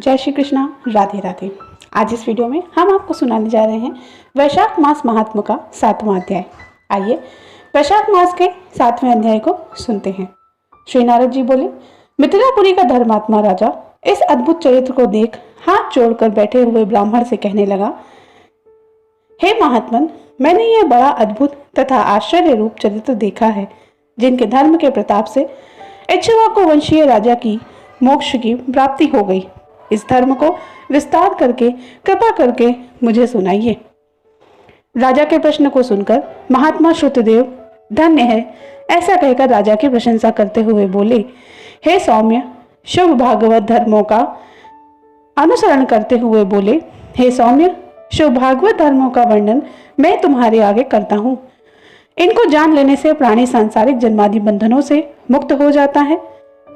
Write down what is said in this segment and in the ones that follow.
जय श्री कृष्णा, राधे राधे। आज इस वीडियो में हम आपको सुनाने जा रहे हैं वैशाख मास महात्म्य का 7वां अध्याय। आइए वैशाख मास के 7वें अध्याय को सुनते हैं। श्री नारद जी बोले, मिथिलापुरी का धर्मात्मा राजा इस अद्भुत चरित्र को देख हाथ जोड़कर बैठे हुए ब्राह्मण से कहने लगा, हे महात्मन, मैंने यह बड़ा अद्भुत तथा आश्चर्य रूप चरित्र देखा है, जिनके धर्म के प्रताप से इक्ष्वाकु वंशीय राजा की मोक्ष की प्राप्ति हो गई। इस धर्म को विस्तार करके कृपा करके मुझे सुनाइए। राजा के प्रश्न को सुनकर महात्मा श्रुतदेव धन्य है ऐसा कहकर राजा की प्रशंसा करते हुए बोले, हे सौम्य, शुभ भागवत धर्मों का अनुसरण करते हुए बोले, हे सौम्य, शुभ भागवत धर्मों का वर्णन मैं तुम्हारे आगे करता हूँ। इनको जान लेने से प्राणी सांसारिक जन्मादि बंधनों से मुक्त हो जाता है।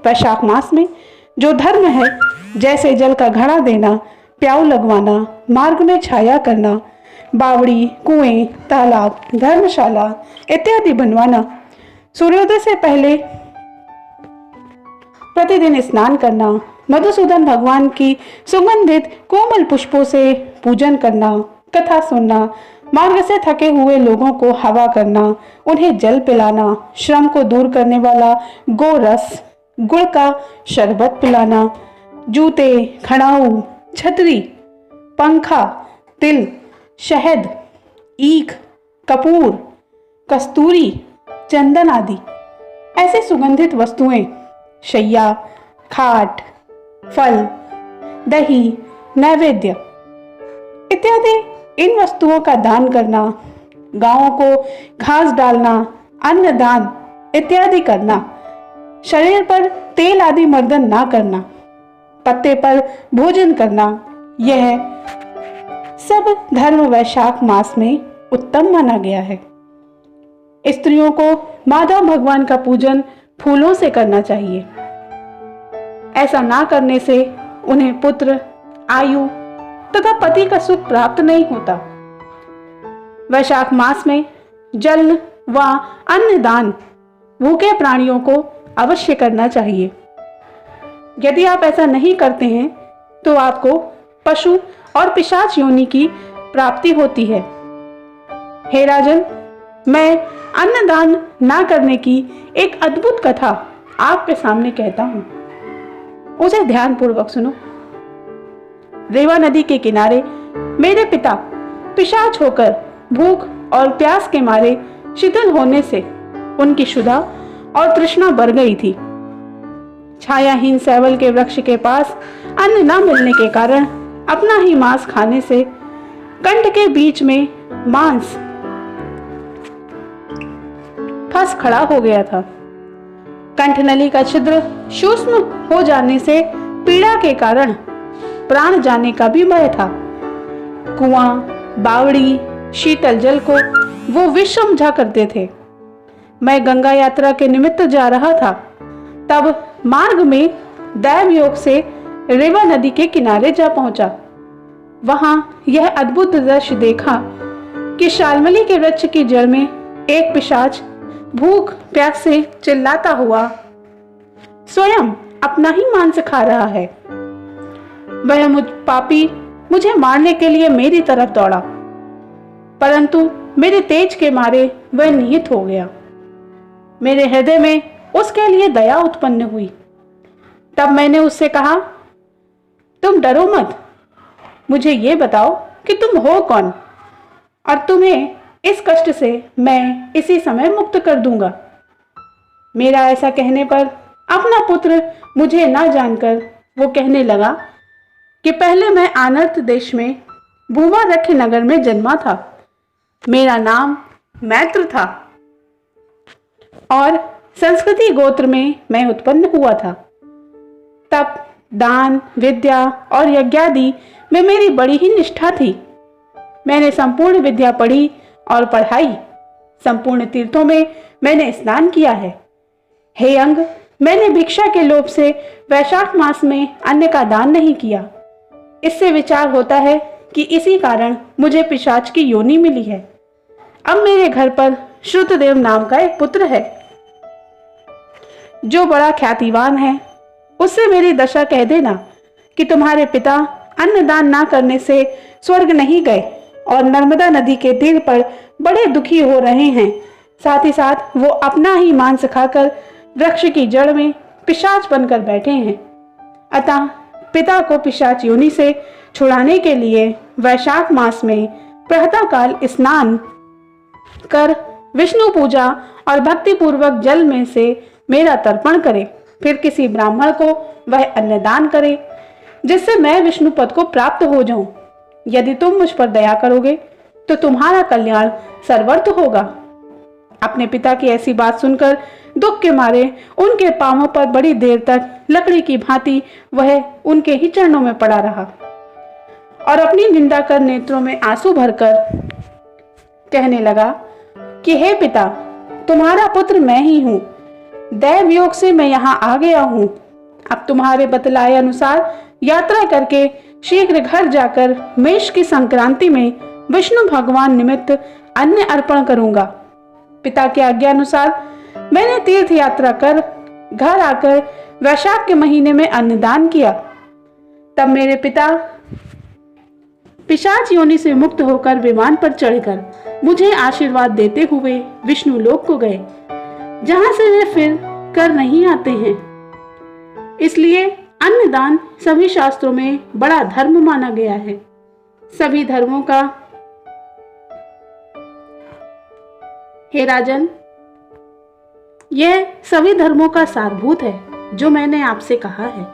वैशाख मास में जो धर्म है, जैसे जल का घड़ा देना, प्याऊ लगवाना, मार्ग में छाया करना, बावड़ी, कुएं, तालाब, धर्मशाला इत्यादि बनवाना, सूर्योदय से पहले प्रतिदिन स्नान करना, मधुसूदन भगवान की सुगंधित कोमल पुष्पों से पूजन करना, कथा सुनना, मार्ग से थके हुए लोगों को हवा करना, उन्हें जल पिलाना, श्रम को दूर करने वाला गोरस, गुड़ का शरबत पिलाना, जूते, खड़ाऊ, छतरी, पंखा, तिल, शहद, ईख, कपूर, कस्तूरी, चंदन आदि ऐसी सुगंधित वस्तुएं, शैया, खाट, फल, दही, नैवेद्य इत्यादि इन वस्तुओं का दान करना, गांवों को घास डालना, अन्नदान इत्यादि करना, शरीर पर तेल आदि मर्दन ना करना, पत्ते पर भोजन करना, यह सब धर्म वैशाख मास में उत्तम माना गया है। स्त्रियों को माधव भगवान का पूजन फूलों से करना चाहिए। ऐसा ना करने से उन्हें पुत्र, आयु तथा पति का सुख प्राप्त नहीं होता। वैशाख मास में जल व अन्न दान भूखे प्राणियों को अवश्य करना चाहिए। यदि आप ऐसा नहीं करते हैं तो आपको पशु और पिशाच योनि की प्राप्ति होती है। हे राजन, मैं अन्नदान ना करने की एक अद्भुत कथा आपके सामने कहता हूं, उसे ध्यान पूर्वक सुनो। रेवा नदी के किनारे मेरे पिता पिशाच होकर भूख और प्यास के मारे शिथिल होने से उनकी क्षुधा और तृष्णा बढ़ गई थी। छायाहीन सैवल के वृक्ष के पास अन्न न मिलने के कारण अपना ही मांस खाने से कंठ के बीच में मांस फंस खड़ा हो गया था। कंठनली का छिद्र सूक्ष्म हो जाने से पीड़ा के कारण प्राण जाने का भी भय था। कुआं, बावड़ी, शीतल जल को वो विष समझा करते थे। मैं गंगा यात्रा के निमित्त जा रहा था, तब मार्ग में दैव योग से रेवा नदी के किनारे जा पहुंचा। वहां यह अद्भुत दृश्य देखा कि शाल्मली के वृक्ष की जड़ में एक पिशाच भूख प्यास से चिल्लाता हुआ स्वयं अपना ही मांस खा रहा है। वह मुझे मारने के लिए मेरी तरफ दौड़ा, परंतु मेरे तेज के मारे वह निहित हो गया। मेरे हृदय में उसके लिए दया उत्पन्न हुई। तब मैंने उससे कहा, तुम डरो मत, मुझे ये बताओ कि तुम हो कौन, और तुम्हें इस कष्ट से मैं इसी समय मुक्त कर दूंगा। मेरा ऐसा कहने पर अपना पुत्र मुझे ना जानकर वो कहने लगा कि पहले मैं आनर्त देश में भूवा रख नगर में जन्मा था। मेरा नाम मैत्र था और संस्कृति गोत्र में मैं उत्पन्न हुआ था। तप, दान, विद्या और यज्ञादि में मेरी बड़ी ही निष्ठा थी। मैंने संपूर्ण विद्या पढ़ी और पढ़ाई। संपूर्ण तीर्थों में मैंने स्नान किया है। हे अंग, मैंने भिक्षा के लोभ से वैशाख मास में अन्न का दान नहीं किया। इससे विचार होता है कि इसी कारण मुझे पिशाच की योनि मिली है। अब मेरे घर पर श्रुतदेव नाम का एक पुत्र है, जो बड़ा ख्यातिवान है। उससे मेरी दशा कह देना कि तुम्हारे पिता अन्नदान ना करने से स्वर्ग नहीं गए और नर्मदा नदी के तीर पर बड़े दुखी हो रहे हैं। साथ ही साथ वो अपना ही मांस खाकर वृक्ष की जड़ में पिशाच बनकर बैठे हैं। अतः पिता को पिशाच योनि से छुड़ाने के लिए वैशाख मास में प्रातःकाल स्नान कर विष्णु पूजा और भक्ति पूर्वक जल में से मेरा तर्पण करे। फिर किसी ब्राह्मण को वह अन्नदान करे, जिससे मैं विष्णु पद को प्राप्त हो जाऊं। यदि तुम मुझ पर दया करोगे तो तुम्हारा कल्याण सर्वर्थ होगा। अपने पिता की ऐसी बात सुनकर दुख के मारे उनके पांवों पर बड़ी देर तक लकड़ी की भांति वह उनके ही चरणों में पड़ा रहा और अपनी निंदा कर नेत्रों में आंसू भरकर कहने लगा कि हे पिता, तुम्हारा पुत्र मैं ही हूं। दैव योग से मैं यहाँ आ गया हूं। अब तुम्हारे बतलाए अनुसार यात्रा करके शीघ्र घर जाकर मेष की संक्रांति में विष्णु भगवान निमित्त अन्न अर्पण करूंगा। पिता के आज्ञा अनुसार मैंने तीर्थ यात्रा कर घर आकर वैशाख के महीने में अन्नदान किया। तब मेरे पिता पिशाच योनि से मुक्त होकर विमान पर चढ़कर मुझे आशीर्वाद देते हुए विष्णु लोक को गए, जहां से वे फिर कर नहीं आते हैं। इसलिए अन्नदान सभी शास्त्रों में बड़ा धर्म माना गया है। सभी धर्मों का हे राजन, यह सभी धर्मों का सारभूत है जो मैंने आपसे कहा है।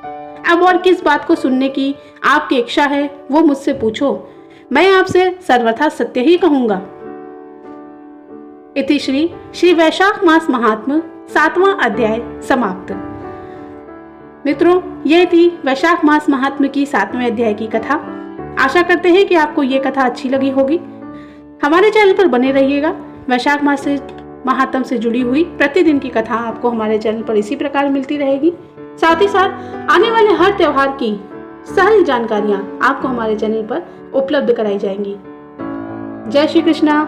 अब और किस बात को सुनने की आपकी इच्छा है वो मुझसे पूछो, मैं आपसे सर्वथा सत्य ही कहूंगा। इति श्री वैशाख मास महात्म्य 7वां अध्याय समाप्त। मित्रों, यह थी वैशाख मास महात्म्य की 7वें अध्याय की कथा। आशा करते हैं कि आपको ये कथा अच्छी लगी होगी। हमारे चैनल पर बने रहिएगा। वैशाख मास से महात्म से जुड़ी हुई प्रतिदिन की कथा आपको हमारे चैनल पर इसी प्रकार मिलती रहेगी। साथ ही साथ आने वाले हर त्योहार की सारी जानकारियां आपको हमारे चैनल पर उपलब्ध कराई जाएंगी। जय श्री कृष्णा।